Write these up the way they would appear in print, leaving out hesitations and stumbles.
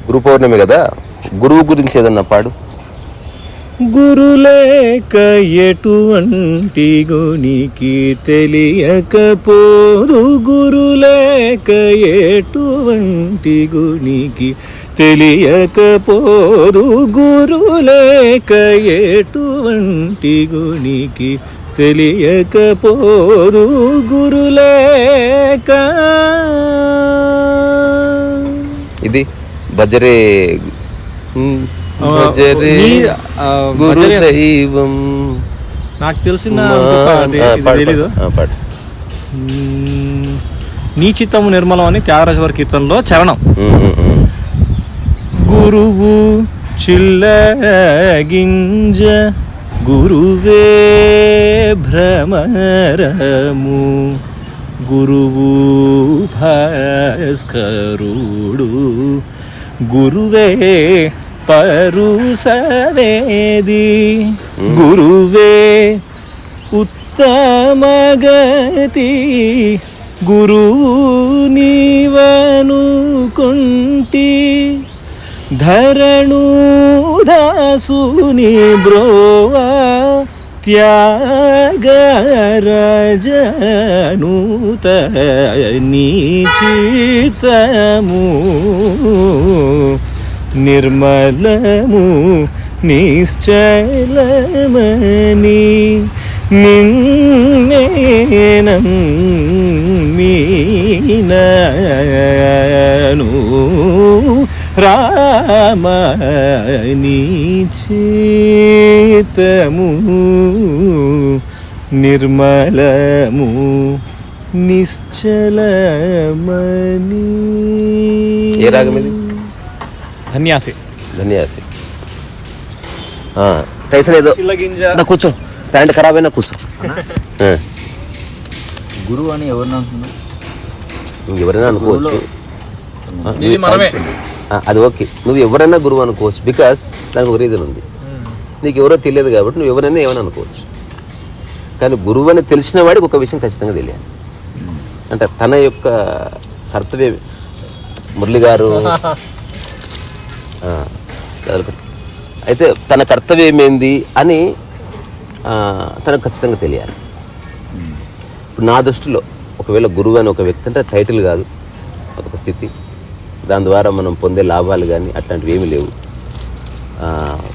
గురు పౌర్ణమి కదా, గురువు గురించి ఏదన్నా పాడు. గురులేక ఎటువంటి గునికి తెలియకపోదు, గురులేక ఎటువంటి గునికి తెలియకపోదు, గురులేక ఎటువంటి గునికి తెలియకపోదు, గురులేక. ఇది బజరే గురు దైవం. నాకు తెలిసిన తెలీదు. నీ చిత్తము నిర్మలం అని త్యాగరాజ కీర్తనలో చరణం. గురువు చిల్లగింజ గురువే భ్రమరము, గురువు భాస్కరుడు, గురువే పరుసవేది, గురువే ఉత్తమగతి, గురువు నీవనుకుంటి, ధరణు దాసుని బ్రోవా త్యాగరాజనూత నీచితము నిర్మలము నిశ్చలమని నిన్నేనమ్మినను రామని చిత్తము నిర్మలము నిశ్చలమని. ఏ రాగం ఇది? ధన్యాసి. ధన్యాసి. టైసన్ ఏదో కూర్చో, ప్యాంట్ ఖరాబ్ అయినా కూర్చో. గురువు అని ఎవరిని అంటున్నావు? నువ్వు ఎవరైనా అనుకోవచ్చు, అది ఓకే. నువ్వు ఎవరైనా గురువు అనుకోవచ్చు, బికాస్ దానికి ఒక రీజన్ ఉంది. నీకు ఎవరో తెలియదు కాబట్టి నువ్వు ఎవరైనా ఏమైనా అనుకోవచ్చు. కానీ గురువు అని తెలిసిన వాడికి ఒక విషయం ఖచ్చితంగా తెలియాలి. అంటే తన యొక్క కర్తవ్యం, మురళి గారు అయితే తన కర్తవ్యం ఏంది అని తనకు ఖచ్చితంగా తెలియాలి. ఇప్పుడు నా దృష్టిలో ఒకవేళ గురువు అని ఒక వ్యక్తి అంటే టైటిల్ కాదు, అదొక స్థితి. దాని ద్వారా మనం పొందే లాభాలు కానీ అట్లాంటివి ఏమీ లేవు.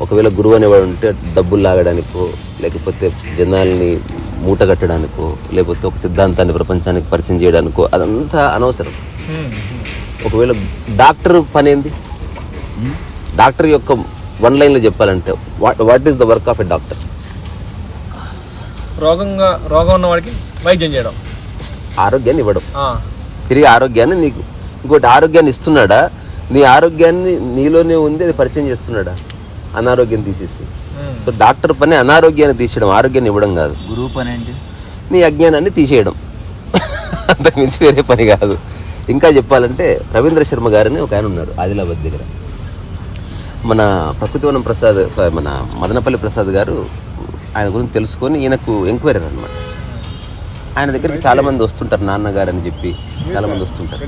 ఒకవేళ గురువు అనేవాడు ఉంటే డబ్బులు లాగడానికో, లేకపోతే జనాల్ని మూట కట్టడానికో, లేకపోతే ఒక సిద్ధాంతాన్ని ప్రపంచానికి పరిచయం చేయడానికో, అదంతా అనవసరం. ఒకవేళ డాక్టర్ పని ఏంది? డాక్టర్ యొక్క వన్ లైన్లో చెప్పాలంటే what is the work of a doctor? రోగం ఉన్న వాడికి వైద్యం చేయడం, ఆరోగ్యాన్ని ఇవ్వడం. తిరిగి ఆరోగ్యాన్ని నీకు ఇంకోటి ఆరోగ్యాన్ని ఇస్తున్నాడా? నీ ఆరోగ్యాన్ని నీలోనే ఉంది, అది పరిచయం చేస్తున్నాడా? అనారోగ్యం తీసేసి. సో డాక్టర్ పని అనారోగ్యాన్ని తీసేయడం, ఆరోగ్యాన్ని ఇవ్వడం కాదు. గురువు పని ఏంటి? నీ అజ్ఞానాన్ని తీసేయడం, అంతకు మించి వేరే పని కాదు. ఇంకా చెప్పాలంటే రవీంద్ర శర్మ గారని ఒక ఆయన ఉన్నారు ఆదిలాబాద్ దగ్గర. మన ప్రకృతివనం ప్రసాద్, మన మదనపల్లి ప్రసాద్ గారు ఆయన గురించి తెలుసుకొని ఈయనకు ఎంక్వైరీ అనమాట. ఆయన దగ్గరికి చాలామంది వస్తుంటారు, నాన్నగారు అని చెప్పి చాలామంది వస్తుంటారు.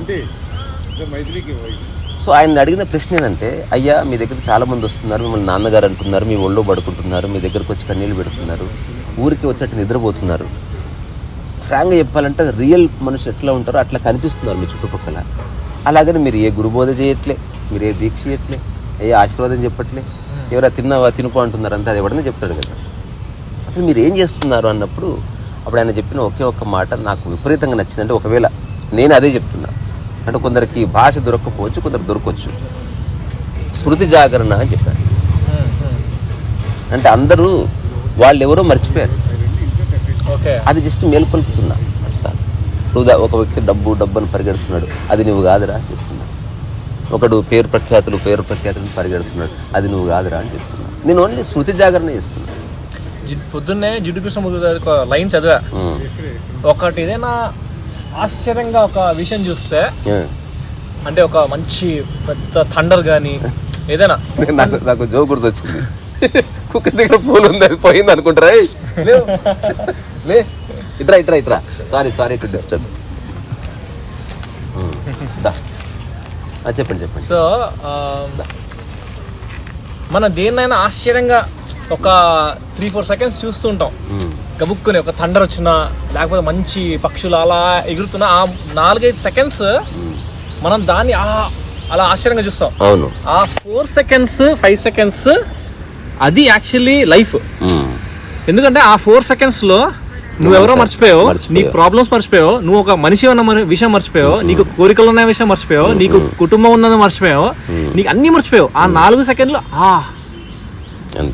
సో ఆయన అడిగిన ప్రశ్న ఏంటంటే, అయ్యా మీ దగ్గరికి చాలామంది వస్తున్నారు, మిమ్మల్ని నాన్నగారు అంటున్నారు, మీ ఒళ్ళో పడుకుంటున్నారు, మీ దగ్గరకు వచ్చి కన్నీళ్ళు పెడుతున్నారు, ఊరికి వచ్చేట్టు నిద్రపోతున్నారు. ఫ్రాంక్గా చెప్పాలంటే రియల్ మనుషులు ఎట్లా ఉంటారో అట్లా కనిపిస్తున్నారు మీ చుట్టుపక్కల. అలాగని మీరు ఏ గురుబోధ చేయట్లే, మీరు ఏ దీక్ష చేయట్లే, ఏ ఆశీర్వాదం చెప్పట్లే, ఎవరైనా తిన్నావా తినుకో అంటున్నారు, అంతే. అది ఎవడనే చెప్తాడు కదా. అసలు మీరు ఏం చేస్తున్నారు అన్నప్పుడు అప్పుడు ఆయన చెప్పిన ఒకే ఒక్క మాట నాకు విపరీతంగా నచ్చిందంటే, ఒకవేళ నేను అదే చెప్తున్నా అంటే కొందరికి భాష దొరకకపోవచ్చు, కొందరు దొరకవచ్చు. స్మృతి జాగరణ అని చెప్పాను. అంటే అందరూ వాళ్ళు ఎవరో మర్చిపోయారు, అది జస్ట్ మేల్కొల్పుతున్నా సార్. నువ్వు ఒక వ్యక్తి డబ్బు అని పరిగెడుతున్నాడు, అది నువ్వు కాదురా అని చెప్తున్నా. ఒకడు పేరు ప్రఖ్యాతులు పరిగెడుతున్నాడు, అది నువ్వు కాదురా అని చెప్తున్నా. నేను ఓన్లీ స్మృతి జాగరణ చేస్తున్నా. పొద్దున్నే జిడ్డు కృష్ణమూర్తి ఒక లైన్ చదివా. ఒకటి ఏదైనా ఆశ్చర్యంగా ఒక విషయం చూస్తే, అంటే ఒక మంచి పెద్ద థండర్ కానీ ఏదైనా, నాకు జోక్ గుర్తొచ్చింది. కుక్క దగ్గర పూలు ఉంది, అది పోయింది అనుకుంటారా? Sorry to disturb. చెప్పండి. సో మనం దేన్నైనా ఆశ్చర్యంగా ఒక 3-4 సెకండ్స్ చూస్తూ ఉంటాం. గబుక్కుని ఒక థండర్ వచ్చినా, లేకపోతే మంచి పక్షులు అలా ఎగురుతున్నా, ఆ 4-5 సెకండ్స్ మనం దాన్ని అలా ఆశ్చర్యంగా చూస్తాం. అవును. ఆ 4 సెకండ్స్ 5 సెకండ్స్ అది యాక్చువల్లీ లైఫ్. ఎందుకంటే ఆ 4 సెకండ్స్ లో నువ్వెవరో మర్చిపోయావు, నీ ప్రాబ్లమ్స్ మర్చిపోయావు, నువ్వు ఒక మనిషి ఉన్న విషయం మర్చిపోయావు, నీకు కోరికలు ఉన్న విషయం మర్చిపోయావు, నీకు కుటుంబం ఉన్నది మర్చిపోయావు, నీకు అన్ని మర్చిపోయావు ఆ 4 సెకండ్లు.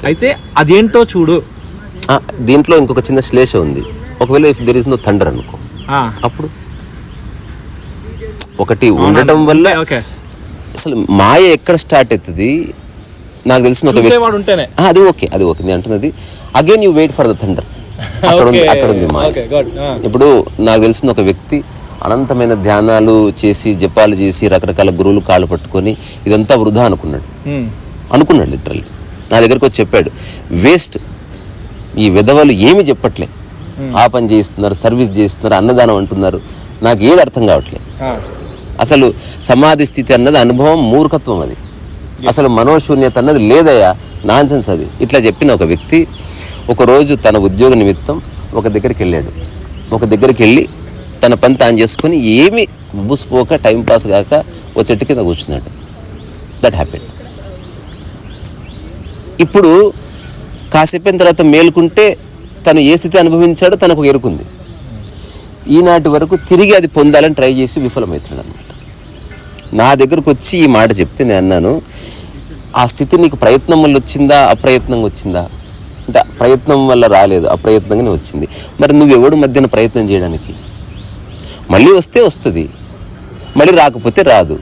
అయితే అదేంటో చూడు. దీంట్లో ఇంకొక చిన్న శ్లేష ఉంది. ఒకవేళ if there is no thunder అనుకో, అప్పుడు ఒకటి ఉండటం వల్ల అసలు మాయ ఎక్కడ స్టార్ట్ అవుతుంది నాకు తెలిసిన ఒక ఉంటేనే అది ఓకే నేను అంటున్నది. Again you wait for the thunder. అక్కడ ఉంది మాయ. ఇప్పుడు నాకు తెలిసిన ఒక వ్యక్తి అనంతమైన ధ్యానాలు చేసి, జపాలు చేసి, రకరకాల గురువులు కాళ్ళు పట్టుకొని ఇదంతా వృధా అనుకున్నాడు లిటరల్లీ. నా దగ్గరకు వచ్చి చెప్పాడు, వేస్ట్, ఈ విధవలు ఏమి చెప్పట్లే, ఆ పని చేస్తున్నారు, సర్వీస్ చేస్తున్నారు, అన్నదానం అంటున్నారు, నాకు ఏది అర్థం కావట్లేదు. అసలు సమాధి స్థితి అన్నది అనుభవం, మూర్ఖత్వం అది. అసలు మనోశూన్యత అన్నది లేదయ్యా, నాన్సెన్స్ అది. ఇట్లా చెప్పిన ఒక వ్యక్తి ఒకరోజు తన ఉద్యోగ నిమిత్తం ఒక దగ్గరికి వెళ్ళాడు. ఒక దగ్గరికి వెళ్ళి తన పని తాను చేసుకుని ఏమి బూసిపోక టైంపాస్ కాక ఓ చెట్టు కింద కూర్చున్నాడు. That happened. ఇప్పుడు కాసేపైన తర్వాత మేలుకుంటే తను ఏ స్థితి అనుభవించాడో తనకు ఎరుకుంది. ఈనాటి వరకు తిరిగి అది పొందాలని ట్రై చేసి విఫలమవుతున్నాడు అనమాట. నా దగ్గరకు వచ్చి ఈ మాట చెప్తే నేను అన్నాను, ఆ స్థితి నీకు ప్రయత్నం వల్ల వచ్చిందా, అప్రయత్నంగా వచ్చిందా అంటే ప్రయత్నం వల్ల రాలేదు, అప్రయత్నంగానే వచ్చింది. మరి నువ్వెవడు మధ్యన ప్రయత్నం చేయడానికి? మళ్ళీ వస్తే వస్తుంది, మళ్ళీ రాకపోతే రాదు.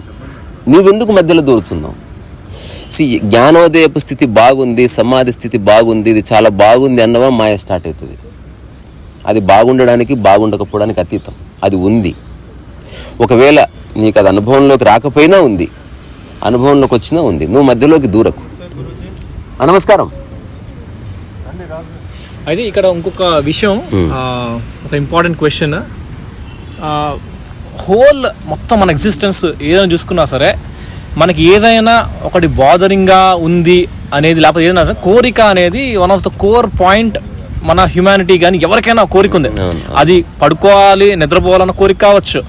నువ్వెందుకు మధ్యలో దూరుతున్నావు? జ్ఞానోదయపు స్థితి బాగుంది, సమాధి స్థితి బాగుంది, ఇది చాలా బాగుంది అన్నవా మాయ స్టార్ట్ అవుతుంది. అది బాగుండడానికి బాగుండకపోవడానికి అతీతం. అది ఉంది. ఒకవేళ నీకు అది అనుభవంలోకి రాకపోయినా ఉంది, అనుభవంలోకి వచ్చినా ఉంది. నువ్వు మధ్యలోకి దూరకు. నమస్కారం. అయితే ఇక్కడ ఇంకొక విషయం, ఒక ఇంపార్టెంట్ క్వశ్చన్. హోల్ మొత్తం మన ఎగ్జిస్టెన్స్ ఏదైనా చూసుకున్నా సరే, మనకి ఏదైనా ఒకటి బాదరింగ్గా ఉంది అనేది, లేకపోతే ఏదైనా కోరిక అనేది one of the core point. మన హ్యుమానిటీ కానీ ఎవరికైనా కోరిక ఉంది. అది పడుకోవాలి, నిద్రపోవాలన్న కోరిక కావచ్చు,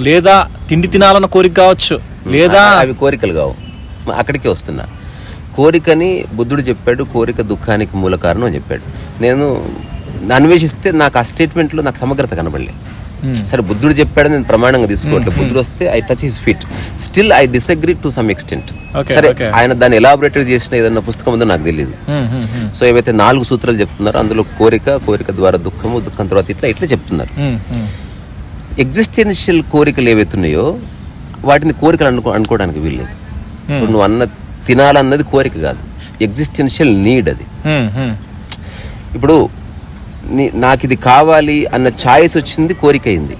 లేదా తిండి తినాలన్న కోరిక కావచ్చు, లేదా అవి కోరికలు కావు. అక్కడికి వస్తున్నా. కోరికని బుద్ధుడు చెప్పాడు, కోరిక దుఃఖానికి మూల కారణం అని చెప్పాడు. నేను అన్వేషిస్తే నాకు ఆ స్టేట్మెంట్లో నాకు సమగ్రత కనబడలే. సరే బుద్ధుడు చెప్పాడు, నేను ప్రమాణంగా తీసుకోవట్లేదు. బుద్ధుడు వస్తే I touch his feet, still I disagree to some extent. సరే ఆయన దాన్ని ఎలాబొరేటెడ్ చేసిన ఏదన్నా పుస్తకం ఉందో నాకు తెలియదు. సో ఏవైతే 4 సూత్రాలు చెప్తున్నారో అందులో కోరిక ద్వారా దుఃఖము, దుఃఖం తర్వాత ఇట్లా చెప్తున్నారు. ఎగ్జిస్టెన్షియల్ కోరికలు ఏవైతున్నాయో వాటిని కోరికలు అనుకోవడానికి వీల్లేదు. ఇప్పుడు నువ్వు అన్న తినాలన్నది కోరిక కాదు, ఎగ్జిస్టెన్షియల్ నీడ్ అది. ఇప్పుడు నాకు ఇది కావాలి అన్న ఛాయిస్ వచ్చింది, కోరిక అయింది.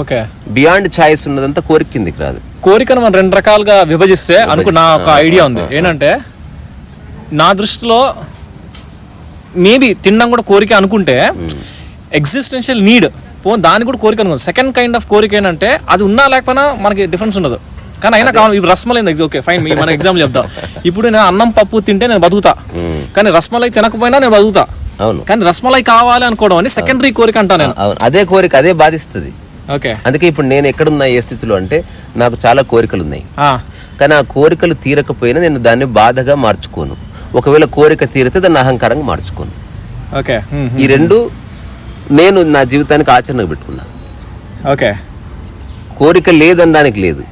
ఓకే, బియాండ్ ఛాయిస్ ఉన్నదంతా కోరిక కిందికి రాదు. కోరికను మనం 2 రకాలుగా విభజిస్తే నా ఒక ఐడియా ఉంది. ఏంటంటే నా దృష్టిలో మేబీ తినడం కూడా కోరిక అనుకుంటే, ఎగ్జిస్టెన్షియల్ నీడ్ దాన్ని కూడా కోరిక అనుకుంది. సెకండ్ కైండ్ ఆఫ్ కోరిక ఏంటంటే అది ఉన్నా లేకపోయినా మనకి డిఫరెన్స్ ఉండదు, కానీ అయినా కావాలి. ఇప్పుడు రస్మలై ఓకే ఫైన్, మన ఎగ్జాంపుల్ చెప్తాం. ఇప్పుడు నేను అన్నం పప్పు తింటే నేను బతుకుతా, కానీ రస్మలై తినకపోయినా నేను బతుకుతా. అవును, కానీ రస్మలై కావాలి అనుకోవడం అని సెకండరీ కోరిక అంటాను నేను. అదే కోరిక అదే బాధిస్తుంది. ఓకే, అందుకే ఇప్పుడు నేను ఎక్కడున్నా, ఏ స్థితిలో అంటే నాకు చాలా కోరికలు ఉన్నాయి, కానీ ఆ కోరికలు తీరకపోయినా నేను దాన్ని బాధగా మార్చుకోను. ఒకవేళ కోరిక తీరితే దాన్ని అహంకారంగా మార్చుకోను. ఓకే, ఈ రెండు నేను నా జీవితానికి ఆచరణకు పెట్టుకున్నా. ఓకే, కోరిక లేదనడానికి లేదు.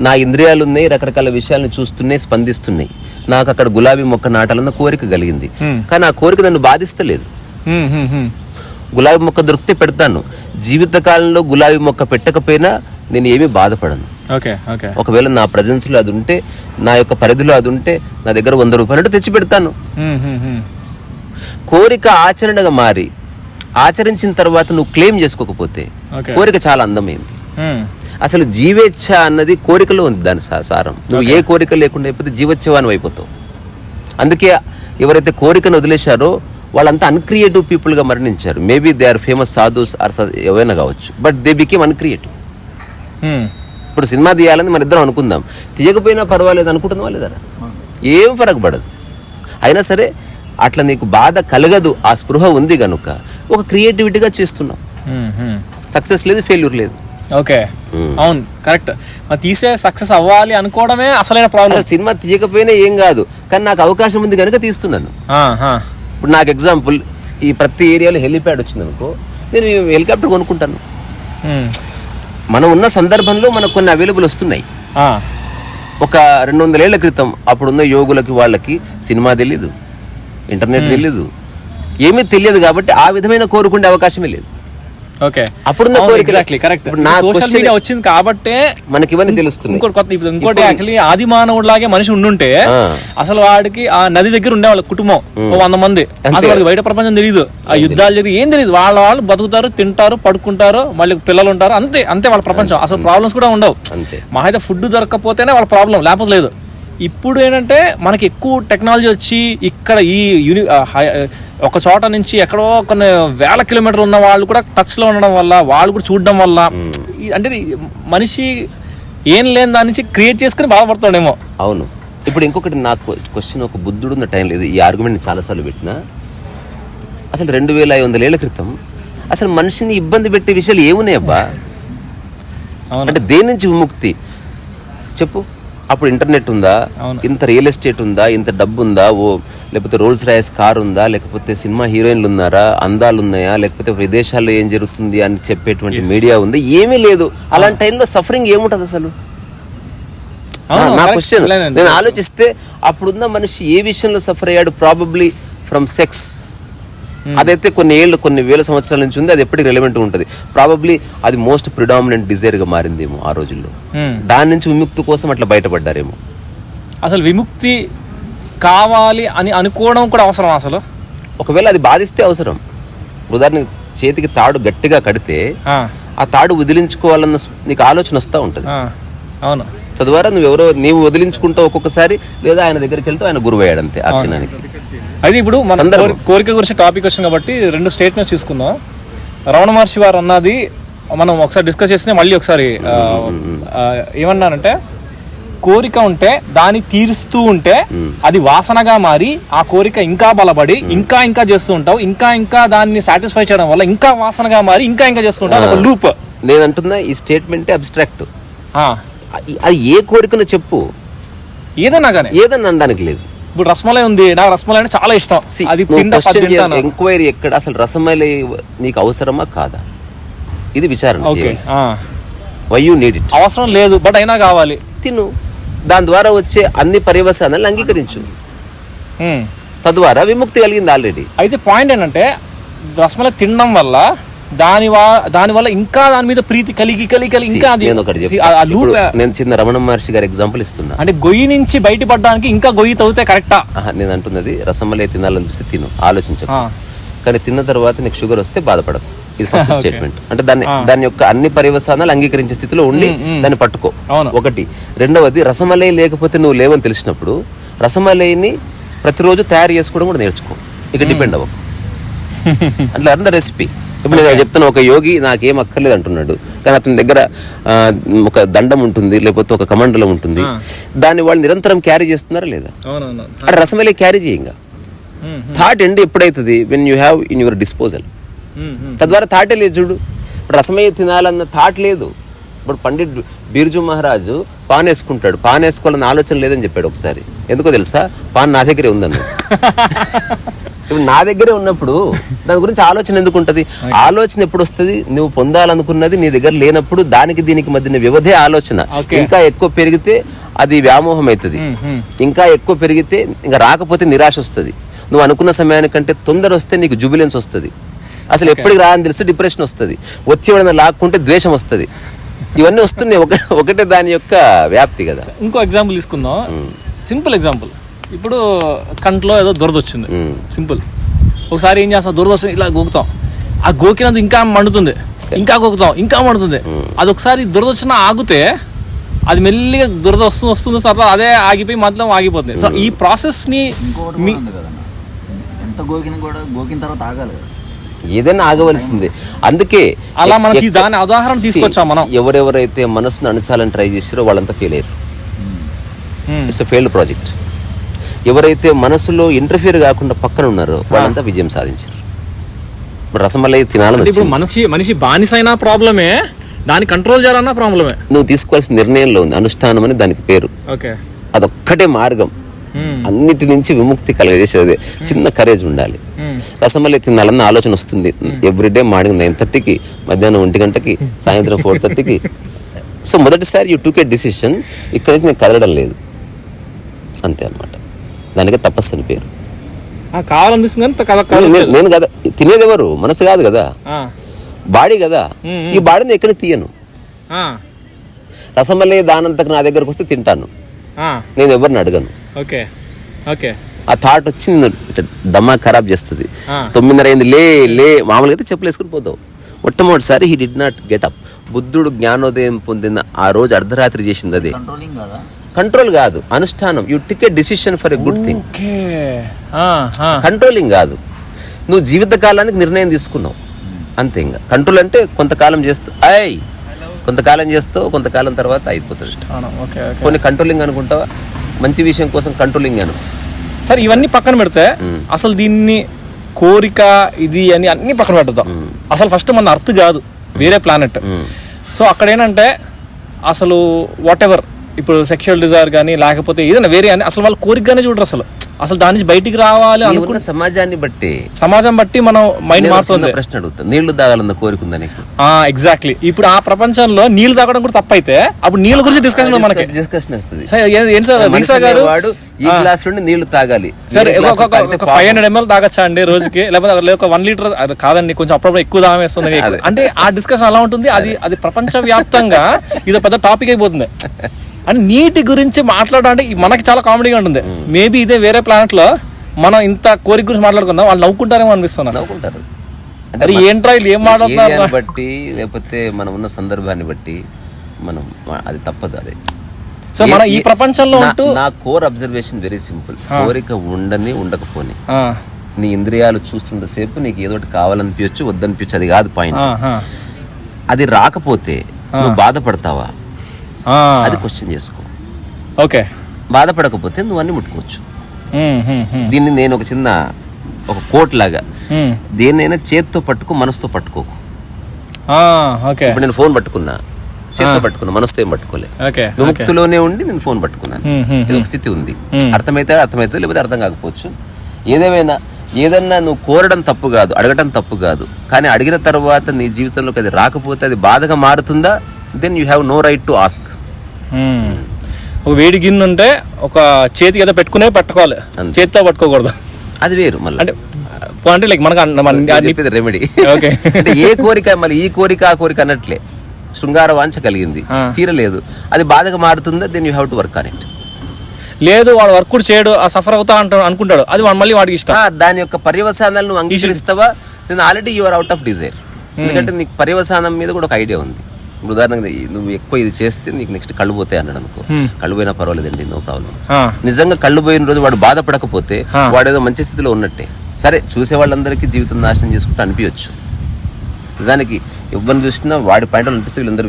నా ఇంద్రియాలు ఉన్నాయి, రకరకాల విషయాలను చూస్తున్నాయి, స్పందిస్తున్నాయి. నాకు అక్కడ గులాబీ మొక్క నాటాలన్న కోరిక కలిగింది, కానీ ఆ కోరిక నన్ను బాధిస్తలేదు. గులాబీ మొక్క దొరికితే పెడతాను. జీవితకాలంలో గులాబీ మొక్క పెట్టకపోయినా నేను ఏమీ బాధపడను. ఒకవేళ నా ప్రజెన్స్ లో అది ఉంటే, నా యొక్క పరిధిలో అది ఉంటే, నా దగ్గర 100 రూపాయలు తెచ్చి పెడతాను. కోరిక ఆచరణగా మారి ఆచరించిన తర్వాత నువ్వు క్లెయిమ్ చేసుకోకపోతే కోరిక చాలా అందమైంది. అసలు జీవేచ్ఛ అన్నది కోరికలో ఉంది, దాని సారం. నువ్వు ఏ కోరిక లేకుండా అయిపోతే జీవోత్సవాన్ని అయిపోతావు. అందుకే ఎవరైతే కోరికను వదిలేశారో వాళ్ళంతా అన్క్రియేటివ్ పీపుల్గా మరణించారు. Maybe they are famous sadhus or ఎవరైనా కావచ్చు, బట్ దే బికేమ్ అన్క్రియేటివ్. ఇప్పుడు సినిమా తీయాలని మన ఇద్దరం అనుకుందాం, తీయకపోయినా పర్వాలేదు అనుకుంటున్నావా లేదా? ఏం ఫరక్ పడదు. అయినా సరే అట్లా నీకు బాధ కలగదు, ఆ స్పృహ ఉంది కనుక ఒక క్రియేటివిటీగా చేస్తున్నాం. సక్సెస్ లేదు, ఫెయిల్యూర్ లేదు. ఓకే, అవును, కరెక్ట్. మరి తీసే సక్సెస్ అవ్వాలి అనుకోవడమే అసలైన ప్రాబ్లం. సినిమా తీయకపోయినా ఏం కాదు, కానీ నాకు అవకాశం ఉంది కనుక తీస్తున్నాను. ఇప్పుడు నాకు ఎగ్జాంపుల్, ఈ ప్రతి ఏరియాలో హెలిప్యాడ్ వచ్చింది అనుకో, నేను హెలికాప్టర్ కొనుక్కుంటాను. మనం ఉన్న సందర్భంలో మనకు కొన్ని అవైలబుల్ వస్తున్నాయి. ఒక 200 ఏళ్ల క్రితం అప్పుడున్న యోగులకి వాళ్ళకి సినిమా తెలీదు, ఇంటర్నెట్ తెలీదు, ఏమీ తెలియదు. కాబట్టి ఆ విధమైన కోరుకునే అవకాశమే లేదు. ఓకే, అప్పుడున్న కోరిక సోషల్ మీడియా వచ్చింది కాబట్టి మనకి ఇవన్నీ తెలుస్తుంది. ఇంకోటి యాక్చువల్లీ ఆది మానవుడు లాగే మనిషి ఉండుంటే అసలు వాడికి ఆ నది దగ్గర ఉండేవాళ్ళ కుటుంబం 100 మంది, అసలు వాడికి బయట ప్రపంచం తెలియదు, ఆ యుద్ధాలు జరిగి ఏం తెలియదు. వాళ్ళు బతుకుతారు, తింటారు, పడుకుంటారు, మళ్ళీ పిల్లలు ఉంటారు, అంతే అంతే వాళ్ళ ప్రపంచం. అసలు ప్రాబ్లమ్స్ కూడా ఉండవు. మా అయితే ఫుడ్ దొరకకపోతేనే వాళ్ళ ప్రాబ్లం, లేకపోతే లేదు. ఇప్పుడు ఏంటంటే మనకి ఎక్కువ టెక్నాలజీ వచ్చి ఇక్కడ ఈ ఒక చోట నుంచి ఎక్కడో కొన్ని వేల కిలోమీటర్లు ఉన్న వాళ్ళు కూడా టచ్లో ఉండడం వల్ల, వాళ్ళు కూడా చూడడం వల్ల, అంటే మనిషి ఏం లేని దాని నుంచి క్రియేట్ చేసుకుని బాధపడతాడేమో. అవును. ఇప్పుడు ఇంకొకటి నాకు క్వశ్చన్, ఒక బుద్ధుడు ఉన్న టైం లేదు, ఈ ఆర్గ్యుమెంట్ చాలాసార్లు పెట్టినా, అసలు 2500 ఏళ్ల క్రితం అసలు మనిషిని ఇబ్బంది పెట్టే విషయాలు ఏమున్నాయి అబ్బా? అంటే దేని నుంచి విముక్తి చెప్పు? అప్పుడు ఇంటర్నెట్ ఉందా, ఇంత రియల్ ఎస్టేట్ ఉందా, ఇంత డబ్బు ఉందా, లేకపోతే రోల్స్ రాయస్ కార్ ఉందా, లేకపోతే సినిమా హీరోయిన్లు ఉన్నారా, అందాలు ఉన్నాయా, లేకపోతే విదేశాల్లో ఏం జరుగుతుంది అని చెప్పేటువంటి మీడియా ఉంది? ఏమీ లేదు. అలాంటి టైంలో సఫరింగ్ ఏముంటది అసలు? నా క్వశ్చన్, నేను ఆలోచిస్తే అప్పుడున్న మనిషి ఏ విషయంలో సఫర్ అయ్యాడు? Probably from sex. అదైతే కొన్ని వేల సంవత్సరాల నుంచి ఉంది, అది ఎప్పటికీ రెలవెంట్ ఉంటుంది. ప్రాబబ్లీ అది మోస్ట్ ప్రిడామినెంట్ డిజైర్ గా మారిందేమో ఆ రోజుల్లో. దాని నుంచి విముక్తి కోసం అట్లా బయటపడ్డారేమో. అసలు విముక్తి కావాలి అని అనుకోవడం కూడా అవసరం. అసలు ఒకవేళ అది బాధిస్తే అవసరం. ఉదాహరణకి చేతికి తాడు గట్టిగా కడితే ఆ తాడు వదిలించుకోవాలన్న నీకు ఆలోచన వస్తూ ఉంటుంది. అవును. తద్వారా నీవు వదిలించుకుంటావు ఒక్కొక్కసారి, లేదా ఆయన దగ్గరికి వెళ్తే ఆయన గురువయ్యాడు అంతే ఆ క్షణానికి. అయితే ఇప్పుడు మన కోరిక గురించి టాపిక్ వచ్చింది కాబట్టి 2 స్టేట్మెంట్స్ చూసుకుందాం. రమణ మహర్షి వారు అన్నది మనం ఒకసారి డిస్కస్ చేసిన, మళ్ళీ ఒకసారి ఏమన్నానంటే, కోరిక ఉంటే దాన్ని తీరుస్తూ ఉంటే అది వాసనగా మారి ఆ కోరిక ఇంకా బలపడి ఇంకా ఇంకా చేస్తూ ఉంటావు, ఇంకా ఇంకా దాన్ని సాటిస్ఫై చేయడం వల్ల ఇంకా వాసనగా మారి ఇంకా ఇంకా చేస్తూ ఉంటావు, ఒక లూప్. నేను అంటున్నా ఈ స్టేట్మెంట్ అబ్స్ట్రాక్ట్. అది ఏ కోరికను చెప్పు, ఏదన్నా అనడానికి లేదు. ఇప్పుడు రసమలై ఉంది, నాకు రసమలై అంటే చాలా ఇష్టం. అది ఎంక్వైరీ ఎక్కడ? అసలు రసమలై నీకు అవసరమా కాదా? ఇది విచారణ. Why you need it? అవసరం లేదు, బట్ అయినా కావాలి, తిను. దాని ద్వారా వచ్చే అన్ని పర్యవసానాలను అంగీకరించు, తద్వారా విముక్తి కలిగింది ఆల్రెడీ. అయితే పాయింట్ ఏంటంటే, రసమలై తినడం వల్ల దాని వల్ల ఇంకా దాని మీద ప్రీతి కలిగి ఇంకా నేను చిన్న రమణ మహర్షి గారి ఎగ్జాంపుల్ ఇస్తున్నా. అంటే గొయ్యి నుంచి బయటపడడానికి ఇంకా గొయ్యి తవ్వితే కరెక్టా? నేను అంటున్నది రసమలై తినాలనిపిస్తే తిను, ఆలోచించు. కానీ తిన్న తర్వాత నీకు షుగర్ వస్తే బాధపడదు. ఇది ఫస్ట్ స్టేట్మెంట్. అంటే దాని యొక్క అన్ని పర్యవసానాలు అంగీకరించే స్థితిలో ఉండి దాన్ని పట్టుకో, ఒకటి. రెండవది, రసమలై లేకపోతే నువ్వు లేవని తెలిసినప్పుడు రసమలైని ప్రతిరోజు తయారు చేసుకోవడం కూడా నేర్చుకో. ఇక డిపెండ్ అవ్వకు. అట్లా అర్థం రెసిపీ. ఇప్పుడు నేను చెప్తున్నా, ఒక యోగి నాకేం అక్కర్లేదు అంటున్నాడు, కానీ అతని దగ్గర ఒక దండం ఉంటుంది, లేకపోతే ఒక కమండలం ఉంటుంది, దాన్ని వాళ్ళు నిరంతరం క్యారీ చేస్తున్నారా లేదా? అంటే రసమలై క్యారీ చేయంగా. థాట్ ఎండ్ ఎప్పుడైతుంది? When you have in your disposal. తద్వారా థాటే లేదు. చూడు, ఇప్పుడు రసమయ్య తినాలన్న థాట్ లేదు. ఇప్పుడు పండిట్ బిర్జు మహారాజు పాన్ వేసుకుంటాడు, పాన్ వేసుకోవాలన్న ఆలోచన లేదని చెప్పాడు ఒకసారి. ఎందుకో తెలుసా? పాన్ నా దగ్గరే ఉందన్న. ఇప్పుడు నా దగ్గరే ఉన్నప్పుడు దాని గురించి ఆలోచన ఎందుకు ఉంటుంది? ఆలోచన ఎప్పుడు వస్తుంది? నువ్వు పొందాలనుకున్నది నీ దగ్గర లేనప్పుడు దానికి దీనికి మధ్య వ్యవధే ఆలోచన. ఇంకా ఎక్కువ పెరిగితే అది వ్యామోహం అవుతుంది, ఇంకా ఎక్కువ పెరిగితే ఇంకా రాకపోతే నిరాశ వస్తుంది. నువ్వు అనుకున్న సమయానికంటే తొందర వస్తే నీకు జుబిలెన్స్ వస్తుంది. అసలు ఎప్పటికి రాని తెలిస్తే డిప్రెషన్ వస్తుంది, వచ్చి ఎవరైనా లాక్కుంటే ద్వేషం వస్తుంది. ఇవన్నీ వస్తున్నాయి, ఒకటే దాని యొక్క వ్యాప్తి కదా. ఇంకో ఎగ్జాంపుల్ తీసుకుందాం, సింపుల్ ఎగ్జాంపుల్. ఇప్పుడు కంట్లో ఏదో దురద వచ్చింది, సింపుల్. ఒకసారి ఏం చేస్తాం, దురద వస్తుంది, ఇలా గోకుతాం. ఆ గోకినందుకు ఇంకా మండుతుంది, ఇంకా గోకుతాం, ఇంకా మండుతుంది. అది ఒకసారి దురద వచ్చినా ఆగితే అది మెల్లిగా దురద వస్తుంది సార్, అదే ఆగిపోయి మధ్యలో ఆగిపోతుంది. సో ఈ ప్రాసెస్ ని ఎంత గోకిన కూడా గోకిన తర్వాత ఆగాలి. ఏదైనా ఆగవలసిందే. అందుకే అలా మనకి దాని ఉదాహరణ తీసుకొచ్చాం మనం. ఎవరెవరైతే మనసును అణచాలని ట్రై చేసారో వాళ్ళంతా ఫెయిల్ అయ్యారు. It's a failed project. ఎవరైతే మనసులో ఇంటర్ఫియర్ కాకుండా పక్కన ఉన్నారో వాళ్ళంతా విజయం సాధించారు. ఇప్పుడు రసమలై తినాలని ఇప్పుడు మనిషి బానిసైనా ప్రాబ్లమే, దాన్ని కంట్రోల్ చేయాలన్నా ప్రాబ్లమే. నువ్వు తీసుకోవాల్సిన నిర్ణయంలో ఉంది. అనుష్ఠానం అని దానికి పేరు. ఓకే, అదొక్కటే మార్గం. అన్నిటి నుంచి విముక్తి కలగజేసేది చిన్న కరేజ్ ఉండాలి. రసమలై తినాలన్న ఆలోచన వస్తుంది ఎవ్రీడే మార్నింగ్ 9:30కి, మధ్యాహ్నం 1 గంటకి, సాయంత్రం 4:30కి. సో మొదటిసారి యూ టుక్ ఏ డిసిషన్, ఇక్కడ నేను కదలడం లేదు అంతే అన్నమాట. దానికే తపస్సు అని పేరు. కావాలనిపిస్తుంది. నేను కదా తినేది ఎవరు? మనసు కాదు కదా, బాడీ కదా. ఈ బాడీని ఎక్కడ తీయను. రసమలై దానంతకు నా దగ్గరకు వస్తే తింటాను, నేను ఎవరిని అడగను. Okay okay. ఆ థాట్ వచ్చి నిన్ను దమ్మా ఖరాబ్ చేస్తుంది. 9:30 అయింది, లే మామూలుగా అయితే చెప్పులు వేసుకుని పోతావు. మొట్టమొదటిసారి he did not get up. బుద్ధుడు జ్ఞానోదయం పొందిన ఆ రోజు అర్ధరాత్రి చేసింది అదే. కంట్రోల్ కాదు, అనుష్ఠానం. You take a decision for a good thing. Controlling కాదు, నువ్వు జీవితకాలానికి నిర్ణయం తీసుకున్నావు అంతే. ఇంకా కంట్రోల్ అంటే కొంతకాలం చేస్తావు, కొంతకాలం తర్వాత అయిపోతుంది. కొన్ని కంట్రోలింగ్ అనుకుంటావా, మంచి విషయం కోసం కంట్రోలింగ్ అను. సరే, ఇవన్నీ పక్కన పెడితే అసలు దీన్ని కోరిక ఇది అని అన్ని పక్కన పెడతాం. అసలు ఫస్ట్ మన అర్త్ కాదు, వేరే ప్లానెట్. సో అక్కడ ఏంటంటే అసలు వాట్ ఎవర్, ఇప్పుడు సెక్షువల్ డిజైర్ కానీ లేకపోతే ఏదైనా వేరే అని అసలు వాళ్ళు కోరికగానే చూడరు. అసలు దాని నుంచి బయటికి రావాలి అనుకున్న సమాజం బట్టి మనం మైండ్ మారుతుంది. ప్రశ్న అడుగుతాం, నీళ్లు తాగాలన్న కోరిక ఉందా నీకు? ఎగ్జాక్ట్లీ. ఇప్పుడు ఆ ప్రపంచంలో నీళ్లు తాగడం కూడా తప్పైతే అప్పుడు నీళ్ళ గురించి డిస్కషన్ మనకి వస్తుంది. ఏంటి సార్ వీసా గారు, ఈ గ్లాస్ నుండి నీళ్లు తాగాలి, సరే ఒక 500 ml తాగచ్చా అండి రోజుకి, లేకపోతే ఒక 1 లీటర్ కాదండి కొంచెం అప్పుడప్పుడు ఎక్కువ తాగేస్తుంది అంటే ఆ డిస్కషన్ అలా ఉంటుంది. అది ప్రపంచ వ్యాప్తంగా ఇది పెద్ద టాపిక్ అయిపోతుంది. అండ్ నీటి గురించి మాట్లాడడానికి మనకి చాలా కామెడీగా ఉంటుంది. మేబీ ఇదే వేరే ప్లానెట్ లో మనం ఇంత కోరిక గురించి మాట్లాడుకుందాం, వాళ్ళు నవ్వుకుంటారేమో అనిపిస్తున్నారు. నవ్వుకుంటారు అంటే ఏంట్రా ఏం మాట్లాడుతున్నారు బట్టి, లేకపోతే మనం ఉన్న సందర్భాన్ని బట్టి మనం అది తప్పదు. అదే సో మన ఈ ప్రపంచంలో ఉంటూ నా కోర్ అబ్జర్వేషన్ వెరీ సింపుల్. కోరిక ఉండకపోని నీ ఇంద్రియాలు చూస్తుండసేపు నీకు ఏదో ఒకటి కావాలనిపించచ్చు, వద్దనిపించచ్చు, అది కాదు పాయింట్. అది రాకపోతే నువ్వు బాధపడతావా, అది క్వశ్చన్ చేసుకో. ఓకే, బాధపడకపోతే నువ్వు అన్ని ముట్టుకోవచ్చు. దీన్ని నేను ఒక కోట్ లాగా, దేన్నైనా చేత్తో పట్టుకో, మనసుతో పట్టుకోకు. ఇప్పుడు నేను ఫోన్ పట్టుకున్నా, చేత్తో పట్టుకున్నా, మనసుతో ఏం పట్టుకోలే. విముక్తిలోనే ఉండి నేను ఫోన్ పట్టుకున్నాను. ఇది ఒక స్థితి ఉంది. అర్థమైతే లేకపోతే అర్థం కాకపోవచ్చు. ఏదన్నా నువ్వు కోరడం తప్పు కాదు, అడగడం తప్పు కాదు. కానీ అడిగిన తర్వాత నీ జీవితంలోకి అది రాకపోతే అది బాధగా మారుతుందా, then you have no right to ask. ఒక వేడి గిన్నె ఉంటే ఒక చేతికి ఏదో పెట్టుకోవాలి, చేతితో పట్టుకోకూడదు. అది వేరు. మళ్ళీ అంటే లైక్ మనకు రెమెడీ. అంటే ఏ కోరిక, మళ్ళీ ఈ కోరిక ఆ కోరిక అన్నట్లే. శృంగార వాంఛ కలిగింది, తీరలేదు, అది బాధగా మారుతుందా, then you have to work on it. లేదు వాడు వర్క్ కూడా చేయడు, ఆ సఫర్ అవుతా అనుకుంటాడు, అది మళ్ళీ వాడికి ఇష్టం. దాని యొక్క పర్యవసానాలు నువ్వు అంగీకరిస్తావా, నేను already you are out of desire. ఎందుకంటే నీకు పర్యవసానం మీద కూడా ఒక ఐడియా ఉంది. ఉదాహరణకు నువ్వు ఎక్కువ ఇది చేస్తే నీకు నెక్స్ట్ కళ్ళు పోతాయి అన్నాడు అనుకో, కళ్ళు పోయినా పర్వాలేదండి, నో ప్రాబ్లం. నిజంగా కళ్ళు పోయిన రోజు వాడు బాధపడకపోతే వాడు ఏదో మంచి స్థితిలో ఉన్నట్టే. సరే, చూసే వాళ్ళందరికీ జీవితం నాశనం చేసుకుంటూ అనిపించచ్చు. నిజానికి ఎవరిని చూసినా వాడి పాయింట్ అనిపిస్తుంది, వీళ్ళందరూ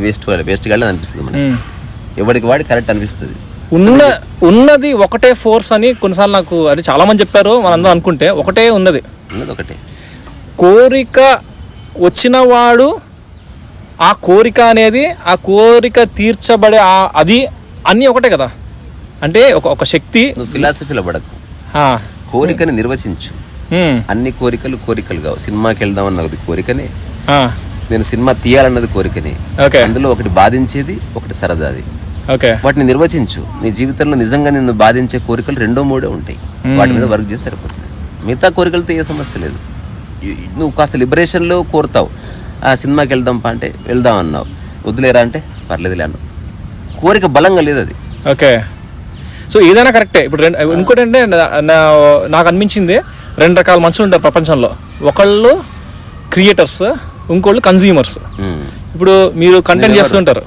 వేస్ట్ గాళ్ళని అనిపిస్తుంది మనకి. ఎవరికి వాడి కరెక్ట్ అనిపిస్తుంది. ఉన్నది ఒకటే ఫోర్స్ అని కొన్నిసార్లు నాకు అది చాలా మంది చెప్పారు. మనందరం అనుకుంటే ఒకటే ఉన్నది ఒకటే కోరిక. వచ్చిన వాడు ఆ కోరిక అనేది, ఆ కోరిక తీర్చబడే అది అన్నీ ఒకటే కదా. అంటే ఒక శక్తి. నువ్వు ఫిలాసఫీలో పడకు, కోరికని నిర్వచించు. అన్ని కోరికలు కావు. సినిమాకి వెళ్దాం అన్నది కోరికనే, నేను సినిమా తీయాలన్నది కోరికనే. అందులో ఒకటి బాధించేది, ఒకటి సరదాది. వాటిని నిర్వచించు. నీ జీవితంలో నిజంగా నిన్ను బాధించే కోరికలు 2-3 ఉంటాయి. వాటి మీద వర్క్ చేసి సరిపోతుంది. మిగతా కోరికలతో ఏ సమస్య లేదు. నువ్వు కాస్త లిబరేషన్లో కోరుతావు. ఆ సినిమాకి వెళ్దాంపా అంటే వెళ్దాం అన్నావు, వద్దులేరా అంటే పర్లేదులే అన్నావు. కోరిక బలంగా లేదు అది. ఓకే, సో ఏదైనా కరెక్టే. ఇప్పుడు ఇంకోటి అంటే నాకు అనిపించింది 2 రకాల మనుషులు ఉంటారు ప్రపంచంలో. ఒకళ్ళు క్రియేటర్స్, ఇంకోళ్ళు కన్జ్యూమర్స్. ఇప్పుడు మీరు కంటెంట్ చేస్తుంటారు,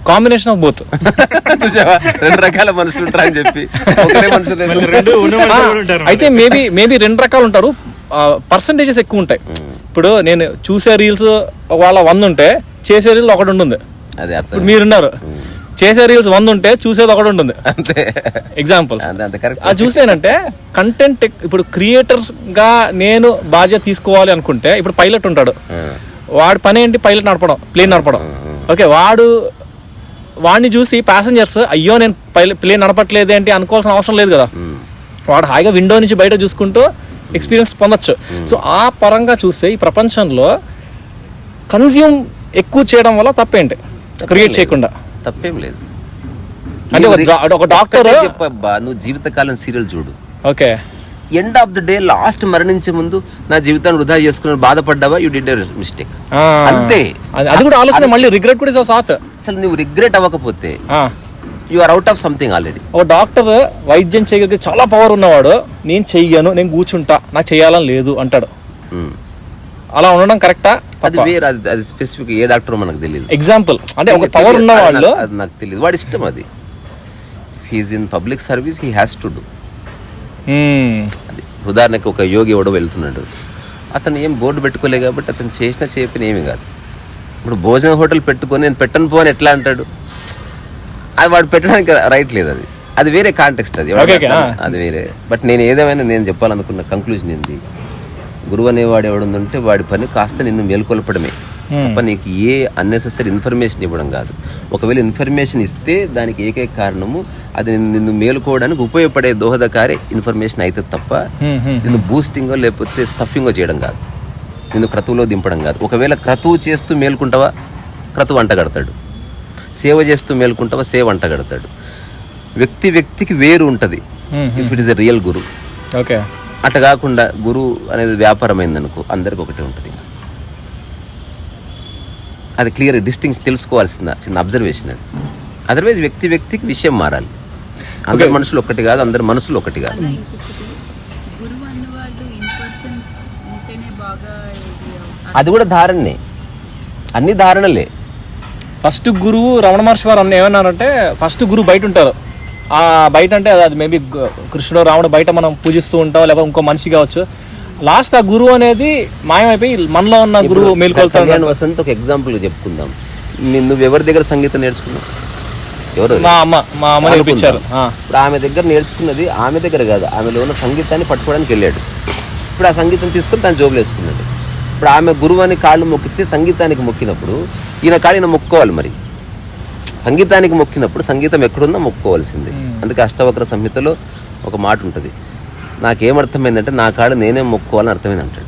కాంబినేషన్ ఆఫ్ బోత్. 2 రకాల మనుషులు ఉంటారు అని చెప్పి అయితే మేబీ 2 రకాలు ఉంటారు. పర్సంటేజెస్ ఎక్కువ ఉంటాయి. ఇప్పుడు నేను చూసే రీల్స్ ఒకవేళ 100 ఉంటే చేసే రీల్ ఒకటి ఉంటుంది. అదే ఇప్పుడు మీరున్నారు, చేసే రీల్స్ 100 ఉంటే చూసేది ఒకటి ఉంటుంది. అంతే ఎగ్జాంపుల్స్ కరెక్ట్. అది చూసేనంటే కంటెంట్ ఇప్పుడు క్రియేటర్ గా నేను బాధ్యత తీసుకోవాలి అనుకుంటే, ఇప్పుడు పైలట్ ఉంటాడు, వాడి పని ఏంటి? పైలట్ నడపడం, ప్లేన్ నడపడం. ఓకే, వాడిని చూసి ప్యాసింజర్స్ అయ్యో నేను ప్లేన్ నడపట్లేదు ఏంటి అనుకోవాల్సిన అవసరం లేదు కదా. వాడు హాయిగా విండో నుంచి బయట చూసుకుంటూ ఎక్స్పీరియన్స్ పొందొచ్చు. సో ఆ పరంగా చూస్తే ఈ ప్రపంచంలో కన్జ్యూమ్ ఎక్కువ చేయడం వల్ల తప్పేంటి? క్రియేట్ చేయకుండా తప్పేం లేదు. అంటే ఒక డాక్టర్ చెప్పబ్బా, నువ్వు జీవితకాలం సీరియల్ చూడు. Okay, end of the day last మరణించే ముందు నా జీవితాన్ని వృధా చేసుకుని బాధపడ్డావా? You did mistake. అంతే. అది కూడా ఆలోచన, మళ్ళీ రిగ్రెట్ కూడా సాత్. అసలు నువ్వు రిగ్రెట్ అవ్వకపోతే you are out of something already. ఒక డాక్టర్ వైద్యం చేయగలిగే చాలా పవర్ ఉన్నవాడు నేను చెయ్యను, నేను కూర్చుంటా, నాకు చేయాలని లేదు అంటాడు. అలా ఉండడం కరెక్టా? అది వేరే, అది స్పెసిఫిక్ ఏ డాక్టర్ మనకు తెలియదు. ఎగ్జాంపుల్ అంటే ఒక పవర్ ఉన్న వాళ్ళు, అది నాకు తెలియదు, వాడి ఇష్టం అది. He's in public service, he has to do. అది ఉదాహరణకి ఒక యోగి ఎవడో వెళ్తున్నాడు, అతను ఏం బోర్డు పెట్టుకోలే కాబట్టి అతను చేసినా చెప్పిన ఏమి కాదు. ఇప్పుడు భోజన హోటల్ పెట్టుకొని నేను పెట్టను పో అని ఎట్లా అంటాడు? అది వాడు పెట్టడానికి రైట్ లేదు. అది వేరే కాంటెక్స్ట్, అది వేరే. బట్ నేను ఏదేమైనా నేను చెప్పాలనుకున్న కంక్లూజన్ ఏంది, గురువు అనేవాడు ఎవడుందంటే వాడి పని కాస్త నిన్ను మేల్కొల్పడమే తప్ప నీకు ఏ అన్నెసెసరీ ఇన్ఫర్మేషన్ ఇవ్వడం కాదు. ఒకవేళ ఇన్ఫర్మేషన్ ఇస్తే దానికి ఏకైక కారణము అది నిన్ను మేలుకోవడానికి ఉపయోగపడే దోహదకారి ఇన్ఫర్మేషన్ అయితే తప్ప నిన్ను బూస్టింగో లేకపోతే స్టఫింగో చేయడం కాదు, నిన్ను క్రతువులో దింపడం కాదు. ఒకవేళ క్రతువు చేస్తూ మేల్కుంటావా, క్రతువు అంటగడతాడు. సేవ చేస్తూ మేల్కుంటావా, సేవ అంటగడతాడు. వ్యక్తికి వేరు ఉంటుంది if it is a real Guru. Okay, అట్ట కాకుండా గురు అనేది వ్యాపారమైందనుకో అందరికి ఒకటే ఉంటుంది. అది క్లియర్ డిస్టింక్షన్ తెలుసుకోవాల్సిన చిన్న అబ్జర్వేషన్ అది. అదర్వైజ్ వ్యక్తికి విషయం మారాలి. అందరి మనుషులు ఒకటి కాదు, అందరి మనసులు ఒకటి కాదు. అది కూడా ధారణనే, అన్ని ధారణలే. ఫస్ట్ గురువు రమణ మహర్షి వారు ఏమన్నారంటే, ఫస్ట్ గురువు బయట ఉంటారు. ఆ బయట అంటే అది మేబీ కృష్ణుడు రాముడు బయట మనం పూజిస్తూ ఉంటాం, లేకపోతే ఇంకో మనిషి కావచ్చు. లాస్ట్ ఆ గురువు అనేది మాయమైపోయి మనలో ఉన్న గురువు మేల్కొల్తాడు. వసంత్ ఒక ఎగ్జాంపుల్ చెప్పుకుందాం. నువ్వు ఎవరి దగ్గర సంగీతం నేర్చుకున్నావు? ఎవరు? మా అమ్మ నేర్పించారు. ఇప్పుడు ఆమె దగ్గర నేర్చుకున్నది ఆమె దగ్గర కాదు, ఆమెలో ఉన్న సంగీతాన్ని పట్టుకోవడానికి వెళ్ళాడు. ఇప్పుడు ఆ సంగీతం తీసుకుని తన జోబులు వేసుకున్నాడు. ఇప్పుడు ఆమె గురువు అని కాళ్ళు మొక్కితే సంగీతానికి మొక్కినప్పుడు ఈయన కాళ్ళు ఈయన మొక్కుకోవాలి. మరి సంగీతానికి మొక్కినప్పుడు సంగీతం ఎక్కడుందో మొక్కుకోవాల్సిందే. అందుకే అష్టవక్ర సంహితలో ఒక మాట ఉంటుంది, నాకేమర్థమైందంటే నా కాళ్ళు నేనే మొక్కుకోవాలని అర్థమైంది అంటాడు.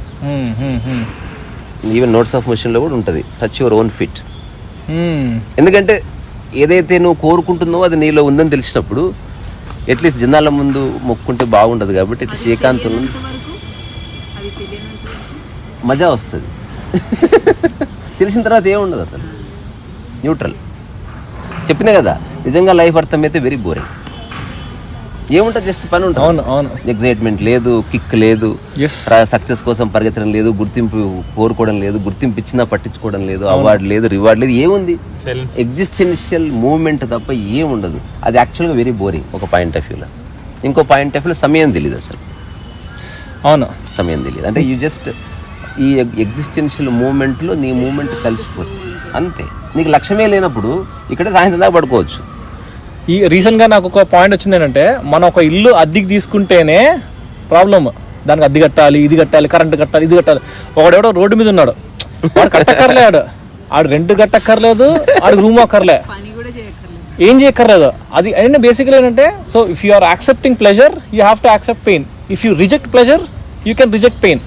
ఈవెన్ నోట్స్ ఆఫ్ మోషన్లో కూడా ఉంటుంది, టచ్ యువర్ ఓన్ ఫిట్. ఎందుకంటే ఏదైతే నువ్వు కోరుకుంటున్నావో అది నీలో ఉందని తెలిసినప్పుడు అట్లీస్ట్ జనాల ముందు మొక్కుంటే బాగుండదు. కాబట్టి ఇట్లా శ్రీకాంత్ మజా వస్తుంది. తెలిసిన తర్వాత ఏముండదు, అసలు న్యూట్రల్. చెప్పినా కదా, నిజంగా లైఫ్ అర్థమైతే వెరీ బోరింగ్. ఏముంటుంది, జస్ట్ పని ఉంటుంది. ఎగ్జైట్మెంట్ లేదు, కిక్ లేదు, సక్సెస్ కోసం పరిగెత్తడం లేదు, గుర్తింపు కోరుకోవడం లేదు, గుర్తింపు ఇచ్చినా పట్టించుకోవడం లేదు, అవార్డు లేదు, రివార్డ్ లేదు, ఏముంది? ఎగ్జిస్టెన్షియల్ మూమెంట్ తప్ప ఏముండదు. అది యాక్చువల్గా వెరీ బోరింగ్ ఒక పాయింట్ ఆఫ్ వ్యూలో. ఇంకో పాయింట్ ఆఫ్ వ్యూలో సమయం తెలియదు అసలు. అవును, సమయం తెలియదు. అంటే యూ జస్ట్ ఈ ఎగ్జిస్టెన్షియల్ మూమెంట్లో నీ మూమెంట్ కలిసిపోతుంది అంతే. నీకు లక్ష్యమే లేనప్పుడు ఇక్కడ సాయంత్రం దాకా పడుకోవచ్చు. ఈ రీసెంట్గా నాకు ఒక పాయింట్ వచ్చింది ఏంటంటే, మనం ఒక ఇల్లు అద్దెకి తీసుకుంటేనే ప్రాబ్లమ్. దానికి అద్దె కట్టాలి, ఇది కట్టాలి, కరెంట్ కట్టాలి, ఇది కట్టాలి. ఒకడెవడో రోడ్డు మీద ఉన్నాడు, వాడు కట్టక్కర్లేడు, ఆడు రెంట్ కట్టక్కర్లేదు, ఆడు రూమ్ అక్కర్లే, ఏం చేయక్కర్లేదు. అది అంటే బేసిక్గా ఏంటంటే, so if you are accepting pleasure you have to accept pain. If you reject pleasure you can reject pain.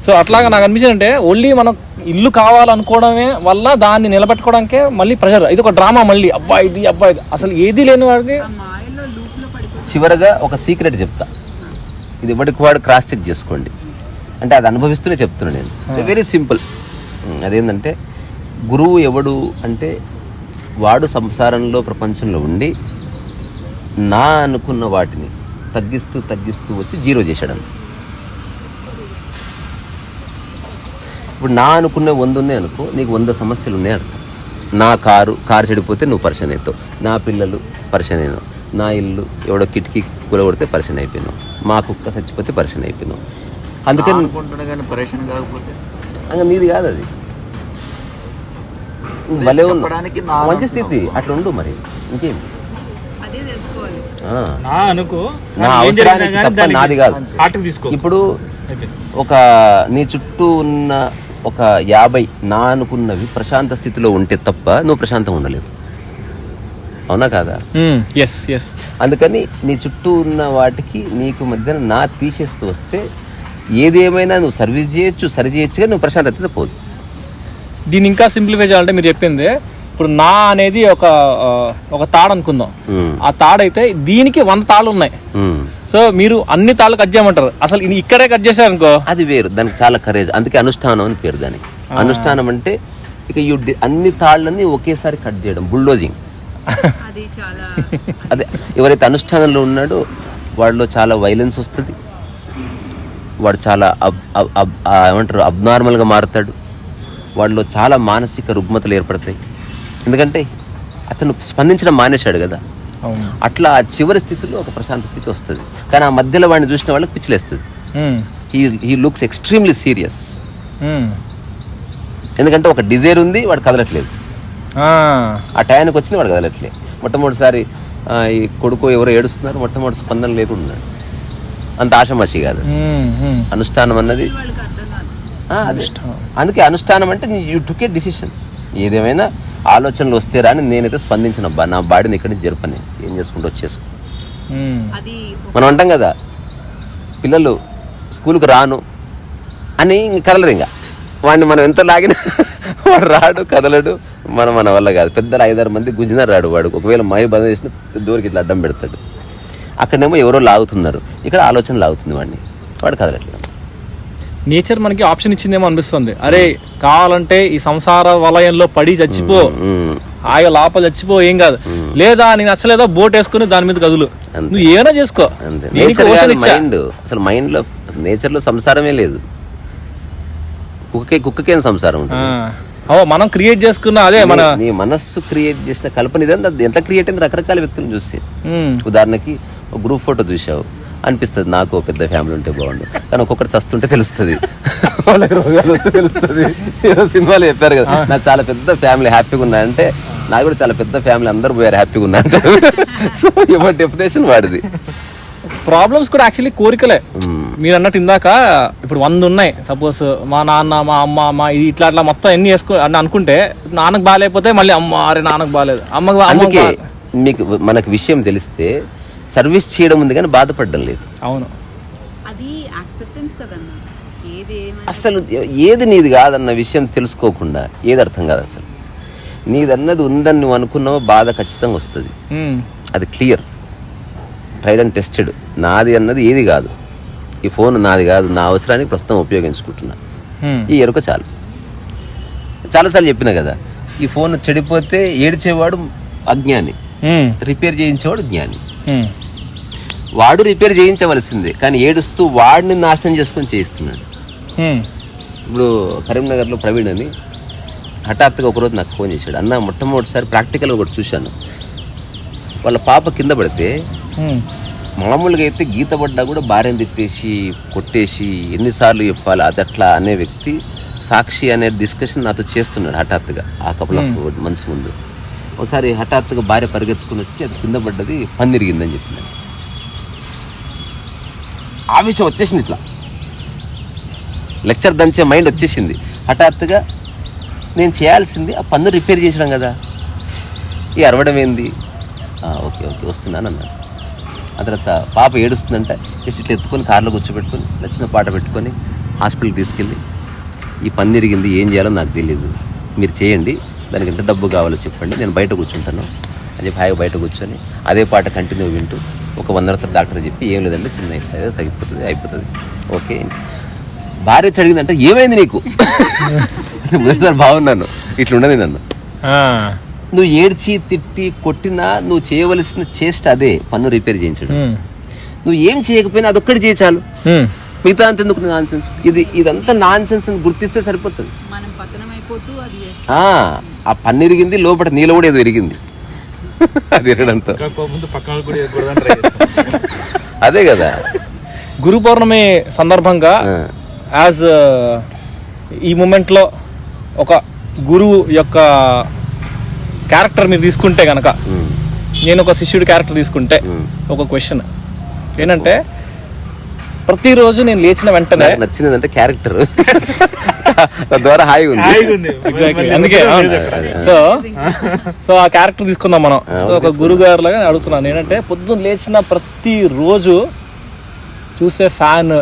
So అట్లాగా నాకు అనిపించింది అంటే, ఓన్లీ మనం ఇల్లు కావాలనుకోవడమే వల్ల దాన్ని నిలబెట్టుకోవడానికే మళ్ళీ ప్రెషర్. ఇది ఒక డ్రామా, మళ్ళీ అబ్బాయి ఇది అసలు ఏది లేని వాడికి. చివరగా ఒక సీక్రెట్ చెప్తా, ఇది ఎవరికి వాడు క్రాస్ చెక్ చేసుకోండి. అంటే అది అనుభవిస్తూనే చెప్తున్నా నేను. Very simple. అదేంటంటే, గురువు ఎవడు అంటే వాడు సంసారంలో ప్రపంచంలో ఉండి నా అనుకున్న వాటిని తగ్గిస్తూ వచ్చి జీరో చేశాడు. ఇప్పుడు నా అనుకునే 100 ఉన్నాయి అనుకో, నీకు 100 సమస్యలు ఉన్నాయి అర్థం. నా కారు చెడిపోతే నువ్వు పరిచయం అవుతావు, నా పిల్లలు పరిచయం అయినావు, నా ఇల్లు ఎవడో కిటికీ కూలగొడితే పరిచయం అయిపోయినావు, మా కుక్క చచ్చిపోతే పరిచయం అయిపోయినావు. అందుకని అనుకుంటున్నా కానీ పరేషన్ కాకపోతే ఇంకా నీది కాదు అది. భలే ఉంది, చెప్పడానికి నా మంచి స్థితి అట్లా ఉండు మరి, ఇంకేం. అదే తెలుసుకోవాలి. నా అనుకో నా అవసరానికి తప్ప నాది కాదు. ఆటకు తీసుకో. ఇప్పుడు ఒక నీ చుట్టూ ఉన్న ఒక 50 నా అనుకున్నవి ప్రశాంత స్థితిలో ఉంటే తప్ప నువ్వు ప్రశాంతంగా ఉండలేవు, అవునా కాదా? Yes yes. అందుకని నీ చుట్టూ ఉన్న వాటికి నీకు మధ్యన నా తీసేస్తూ వస్తే ఏదేమైనా నువ్వు సర్వీస్ చేయొచ్చు, సరి చేయొచ్చుగా, నువ్వు ప్రశాంతత పోదు. దీన్ని ఇంకా సింప్లిఫై చేయాలంటే మీరు చెప్పింది ఇప్పుడు నా అనేది ఒక తాడు అనుకుందాం. ఆ తాడైతే దీనికి 100 తాళ్ళు ఉన్నాయి. సో మీరు అన్ని తాళ్ళు కట్ చేయమంటారు, అసలు ఇక్కడే కట్ చేశారు అనుకో అది వేరు, దానికి చాలా కరేజ్. అందుకే అనుష్ఠానం అని పేరు దానికి. అనుష్ఠానం అంటే ఇక అన్ని తాళ్ళని ఒకేసారి కట్ చేయడం, బుల్డోజింగ్. అది చాలా అదే ఎవరైతే అనుష్ఠానంలో ఉన్నాడో వాడిలో చాలా వైలెన్స్ వస్తుంది, వాడు చాలా ఏమంటారు అబ్నార్మల్గా మారుతాడు, వాడిలో చాలా మానసిక రుగ్మతలు ఏర్పడతాయి. ఎందుకంటే అతను స్పందించడం మానేశాడు కదా. అట్లా ఆ చివరి స్థితిలో ఒక ప్రశాంత స్థితి వస్తుంది. కానీ ఆ మధ్యలో వాడిని చూసిన వాళ్ళకి పిచ్చిలేస్తుంది. He looks extremely serious. ఎందుకంటే ఒక డిజైర్ ఉంది, వాడు కదలట్లేదు. ఆ టయానికి వచ్చింది, వాడు కదలట్లేదు. మొట్టమొదటిసారి ఈ కొడుకు ఎవరో ఏడుస్తున్నారు, మొట్టమొదటి స్పందన లేకుండా ఉన్నాడు. అంత ఆషమాషి కాదు అనుష్ఠానం అన్నది. అదే అందుకే అనుష్ఠానం అంటే యూ టుక్ ఏ డిసిషన్. ఏదేమైనా ఆలోచనలు వస్తే రాని నేనైతే స్పందించినబ్బా, నా బాడీని ఇక్కడి నుంచి జరపని, ఏం చేసుకుంటూ వచ్చేసుకో. మనం అంటాం కదా, పిల్లలు స్కూల్కి రాను అని ఇంక కదలరు. ఇంకా వాడిని మనం ఎంత లాగినా వాడు రాడు, కదలడు. మన వల్ల కాదు. పెద్దలు 5-6 మంది గుంజినా రాడు వాడు. ఒకవేళ మై బంద్ చేసిన దూరికి ఇట్లా అడ్డం పెడతాడు. అక్కడనేమో ఎవరో లాగుతున్నారు, ఇక్కడ ఆలోచన లాగుతుంది వాడిని, వాడు కదలట్లేదు. నేచర్ మనకి ఆప్షన్ ఇచ్చిందేమో అనిపిస్తుంది. అరే కావాలంటే ఈ సంసార వలయంలో పడి చచ్చిపో, ఆగా లోపల చచ్చిపో, ఏం కాదు. లేదా నీకు నచ్చలేదా బోట్ వేసుకుని దాని మీద కదులు, నువ్వు ఏమైనా చేసుకో. అసలు మైండ్ లో నేచర్ లో సంసారమే లేదు. కుక్కకేం సంసారం ఉంటుంది? మనం క్రియేట్ చేసుకున్న అదే మన నీ మనస్సు క్రియేట్ చేసిన కల్పన ఇదంతా ఎంత క్రియేట్ అయింది రకరకాల వ్యక్తులను చూసి. ఉదాహరణకి ఒక గ్రూప్ ఫోటో చూసావు, అనిపిస్తుంది నాకు పెద్ద ఫ్యామిలీ ఉంటే బాగుండు. కానీ ఒక్కొక్కటి చస్తుంటే తెలుస్తుంది, వాళ్ళకి రోగాలు వస్తే తెలుస్తుంది. ఏదో సినిమాలు చెప్పారు కదా, నాకు చాలా పెద్ద ఫ్యామిలీ హ్యాపీగా ఉన్నా అంటే, నాకు కూడా చాలా పెద్ద ఫ్యామిలీ అందరు పోయారు హ్యాపీగా ఉన్నా అంటే. సో ఎవరి డెఫినేషన్ వాడిది. ప్రాబ్లమ్స్ కూడా యాక్చువల్లీ కోరికలే. మీరు అన్నట్టు ఇందాక ఇప్పుడు 100 ఉన్నాయి సపోజ్, మా నాన్న, మా అమ్మ, మా ఇట్లా అట్లా మొత్తం ఎన్ని అనుకుంటే నాన్నకు బాగాలేకపోతే మళ్ళీ అమ్మ అరే నాన్నకు బాగాలేదు, అందుకే మీకు మనకు విషయం తెలిస్తే సర్వీస్ చేయడం ఉంది కానీ బాధపడడం లేదు. అవును, అది యాక్సెప్టెన్స్ కదన్నా. అసలు ఏది నీది కాదన్న విషయం తెలుసుకోకుండా ఏది అర్థం కాదు. అసలు నీదన్నది ఉందని నువ్వు అనుకున్నావో బాధ ఖచ్చితంగా వస్తుంది. అది క్లియర్, ట్రైడ్ అండ్ టెస్టెడ్. నాది అన్నది ఏది కాదు. ఈ ఫోన్ నాది కాదు, నా అవసరానికి ప్రస్తుతం ఉపయోగించుకుంటున్నా, ఈ ఎరుక చాలు. చాలాసార్లు చెప్పినా కదా, ఈ ఫోన్ చెడిపోతే ఏడ్చేవాడు అజ్ఞాని, రిపేర్ చేయించేవాడు జ్ఞాని. వాడు రిపేర్ చేయించవలసిందే, కానీ ఏడుస్తూ వాడిని నాశనం చేసుకొని చేయిస్తున్నాడు. ఇప్పుడు కరీంనగర్లో ప్రవీణ్ అని హఠాత్తుగా ఒకరోజు నాకు ఫోన్ చేశాడు. అన్న మొట్టమొదటిసారి ప్రాక్టికల్గా ఒకటి చూశాను. వాళ్ళ పాప కింద పడితే మామూలుగా అయితే గీత పడ్డా కూడా భార్యను తిప్పేసి కొట్టేసి ఎన్నిసార్లు చెప్పాలి అదట్లా అనే వ్యక్తి సాక్షి అనే డిస్కషన్ నాతో చేస్తున్నాడు హఠాత్తుగా. ఆ కపుల్ ఆఫ్ మంత్స్ ముందు ఒకసారి హఠాత్తుగా భార్య పరిగెత్తుకుని వచ్చి అది కింద పడ్డది, పన్నిరిగిందని చెప్పింది. ఆవేశం వచ్చేసింది, ఇట్లా లెక్చర్ దంచే మైండ్ వచ్చేసింది. హఠాత్తుగా నేను చేయాల్సింది ఆ పన్ను రిపేర్ చేసడం కదా, ఈ అరవడం ఏంది, ఓకే ఓకే వస్తున్నాను అన్నాడు. ఆ తర్వాత పాప ఏడుస్తుందంటే జస్ట్ ఇట్లా ఎత్తుకొని కార్లో కూర్చోబెట్టుకొని నచ్చిన పాట పెట్టుకొని హాస్పిటల్కి తీసుకెళ్ళి, ఈ పన్ను ఇరిగింది, ఏం చేయాలో నాకు తెలియదు, మీరు చేయండి, దానికి ఎంత డబ్బు కావాలో చెప్పండి, నేను బయట కూర్చుంటాను అని చెప్పి హాయిగా బయట కూర్చొని అదే పాట కంటిన్యూ వింటూ ఒక 100 డాక్టర్ చెప్పి ఏం లేదంటే చిన్న ఇట్లా తగ్గిపోతుంది అయిపోతుంది ఓకే. భార్య వచ్చి అడిగిందంటే ఏమైంది నీకు? మొదటిసారి బాగున్నాను, ఇట్లుండదు నన్ను. నువ్వు ఏడ్చి తిట్టి కొట్టినా నువ్వు చేయవలసిన చేష్ట అదే, పన్ను రిపేర్ చేయించడం. నువ్వు ఏం చేయకపోయినా అదొక్కటి చేయ చాలు, మిగతా అంత ఎందుకు నాన్ సెన్స్. ఇదంతా నాన్ సెన్స్ అని గుర్తిస్తే సరిపోతుంది. ఆ పన్ను ఇరిగింది, లోపల నీళ్ళు కూడా ఏదో ఇరిగింది, అది ఇరగడంతో. అదే కదా, గురు పౌర్ణమి సందర్భంగా యాజ్ ఈ మూమెంట్లో ఒక గురువు యొక్క క్యారెక్టర్ మీరు తీసుకుంటే కనుక, నేను ఒక శిష్యుడి క్యారెక్టర్ తీసుకుంటే ఒక క్వశ్చన్ ఏంటంటే, ప్రతిరోజు నేను లేచిన వెంటనే నచ్చింది అంటే క్యారెక్టర్ ద్వారా హాయిగా ఉంది. ఎగ్జాక్ట్లీ, అందుకే సో ఆ క్యారెక్టర్ తీసుకుందాం మనం. ఒక గురువు గారు లాగా అడుగుతున్నాను ఏంటంటే, పొద్దున్న లేచిన ప్రతి రోజు చూసే ఫ్యాన్,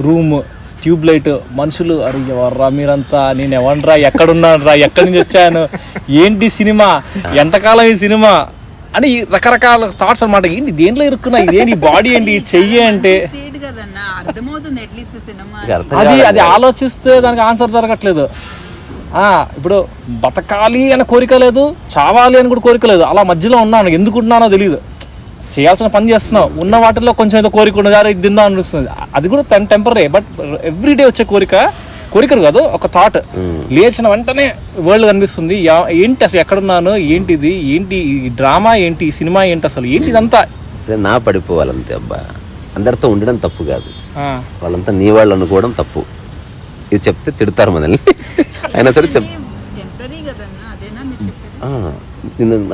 రూమ్, ట్యూబ్ లైట్, మనుషులు, అరే ఎవర్రా మీరంతా, నేను ఎవరిరా, ఎక్కడున్నాను రా, ఎక్కడి నుంచి వచ్చాను, ఏంటి సినిమా, ఎంతకాలం ఈ సినిమా అని రకరకాల థాట్స్ అనమాట. ఏంటి దేంట్లో ఇరుక్కున్నా, ఇదేంటి బాడీ ఏంటి, చెయ్యి అంటే అది ఆలోచిస్తే దానికి ఆన్సర్ దొరకట్లేదు. ఇప్పుడు బతకాలి అనే కోరిక లేదు, చావాలి అని కూడా కోరిక లేదు, అలా మధ్యలో ఉన్నాను. ఎందుకు ఉన్నానో తెలియదు, చేయాల్సిన పని చేస్తున్నావు, ఉన్న వాటిల్లో కొంచెం ఏదో కోరిక ఉండదు, ఇది తిందాం అనిపిస్తుంది, అది కూడా టెంపరీ. బట్ ఎవ్రీడే వచ్చే కోరికలు కాదు, ఒక థాట్. లేచిన వెంటనే వరల్డ్ కనిపిస్తుంది, ఏంటి అసలు ఎక్కడున్నాను, ఏంటిది, ఏంటి ఈ డ్రామా, ఏంటి ఈ సినిమా, ఏంటి అసలు ఏంటి ఇదంతా. నా పడిపోవాలంతే అబ్బా. అందరితో ఉండడం తప్పు కాదు, వాళ్ళంతా నీ వాళ్ళు అనుకోవడం తప్పు. ఇది చెప్తే తిడతారు మనల్ని, అయినా సరే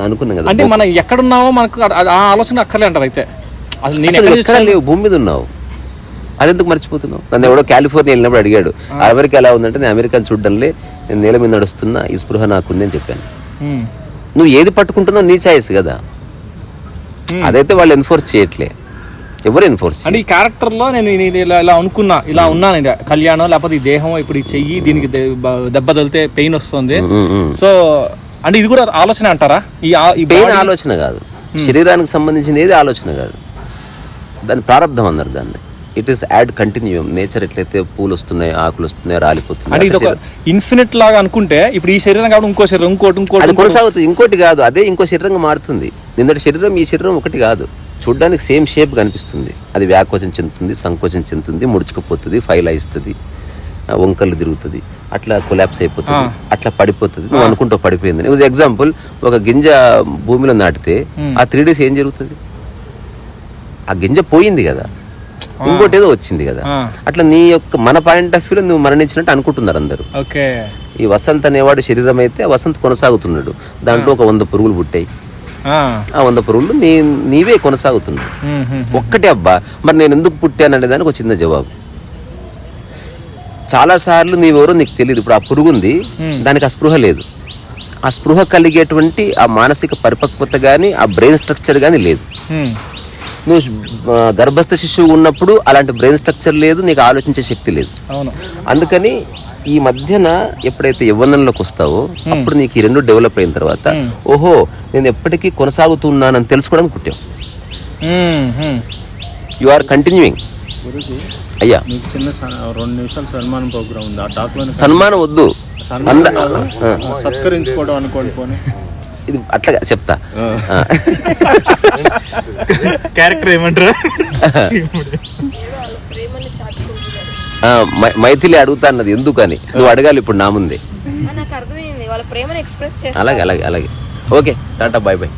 అనుకున్నాం కదా. అంటే మనం ఎక్కడున్నామో మనకు ఆ ఆలోచన అక్కర్లే అంటారు. అయితే అసలు నేను లేవు, భూమి మీద ఉన్నావు, అదెందుకు మర్చిపోతున్నావు? నన్ను ఎవడో కాలిఫోర్నియా వెళ్ళినప్పుడు అడిగాడు, అమెరికా ఎలా ఉందంటే, నేను అమెరికాను చూడడంలే, నేను నేల మీద నడుస్తున్నా, ఈ స్పృహ నాకుంది అని చెప్పాను. నువ్వు ఏది పట్టుకుంటున్నావు నీ ఛాయిస్ కదా, అదైతే వాళ్ళు ఎన్ఫోర్స్ చేయట్లే, ఎవరు ఎన్ఫోర్స్. అంటే ఈ క్యారెక్టర్ లో నేను ఇలా అనుకున్నా, ఇలా ఉన్నాను, కళ్యాణం లేకపోతే ఈ దేహం, ఇప్పుడు ఈ చెయ్యి, దీనికి దెబ్బ తగిలితే పెయిన్ వస్తుంది. సో అంటే ఇది కూడా ఆలోచన అంటారా? ఈ పెయిన్ ఆలోచన కాదు, శరీరానికి సంబంధించిన ఏది ఆలోచన కాదు, దాని ప్రారంధం అన్నారు దాన్ని. It is add continuum. Nature ఎట్లయితే పూలు వస్తున్నాయి, ఆకులు వస్తున్నాయి, రాలిపోతున్నాయి, అంటే ఇది ఒక ఇన్ఫినిట్ లాగా అనుకుంటే, ఇప్పుడు ఈ శరీరం కాబట్టి ఇంకో శరీరం, ఇంకోటి అది కొనసాగుతుంది, ఇంకోటి కాదు, అదే ఇంకో శరీరంగా మారుతుంది. నిన్నటి శరీరం ఈ శరీరం ఒకటి కాదు, చూడ్డానికి సేమ్ షేప్ కనిపిస్తుంది, అది వ్యాకోచం చెందుతుంది, సంకోచం చెందుతుంది, ముడుచుకుపోతుంది, ఫైల్ అయిస్తుంది, వంకలు తిరుగుతుంది, అట్లా కొలాప్స్ అయిపోతుంది, అట్లా పడిపోతుంది. నువ్వు అనుకుంటావు పడిపోయింది. ఇది ఎగ్జాంపుల్, ఒక గింజ భూమిలో నాటితే ఆ 3 days ఏం జరుగుతుంది? ఆ గింజ పోయింది కదా, ఇంకోటి ఏదో వచ్చింది కదా. అట్లా నీ యొక్క మన పాయింట్ ఆఫ్ వ్యూలో నువ్వు మరణించినట్టు అనుకుంటున్నారు అందరూ. ఈ వసంత్ అనేవాడు శరీరం అయితే, వసంత్ కొనసాగుతున్నాడు, దాంట్లో ఒక 100 పురుగులు పుట్టాయి, ఆ 100 పురుగులు నీవే కొనసాగుతున్నావు. ఒక్కటే అబ్బా, మరి నేను ఎందుకు పుట్టాననే దానికి ఒక చిన్న జవాబు. చాలా సార్లు నీవెవరో నీకు తెలియదు. ఇప్పుడు ఆ పురుగుంది, దానికి ఆ స్పృహ లేదు, ఆ స్పృహ కలిగేటువంటి ఆ మానసిక పరిపక్వత కానీ, ఆ బ్రెయిన్ స్ట్రక్చర్ కానీ లేదు. నువ్వు గర్భస్థ శిశువు ఉన్నప్పుడు అలాంటి బ్రెయిన్ స్ట్రక్చర్ లేదు, నీకు ఆలోచించే శక్తి లేదు. అందుకని ఈ మధ్యన ఎప్పుడైతే యవ్వనంలోకి వస్తావో, అప్పుడు నీకు ఈ 2 డెవలప్ అయిన తర్వాత, ఓహో నేను ఎప్పటికీ కొనసాగుతున్నానని తెలుసుకోవడానికి పుట్టావు. You are continuing. అయ్యా చిన్న 2 నిమిషాలు సన్మానం ప్రోగ్రామ్ ఉంది, ఆ టాక్ సన్మానం వద్దు, సత్కరించుకోవడం అనుకోండి. పోనీ ఇది అట్లా చెప్తా. క్యారెక్టర్ ఏమంటారు? మైథిలి అడుగుతా అన్నది ఎందుకని, నువ్వు అడగాలి ఇప్పుడు నా ముందే. నాకు అర్థమైంది, వాళ్ళ ప్రేమను ఎక్స్ప్రెస్ చేస్తారు. అలాగే అలాగే అలాగే. Okay, tata, bye bye.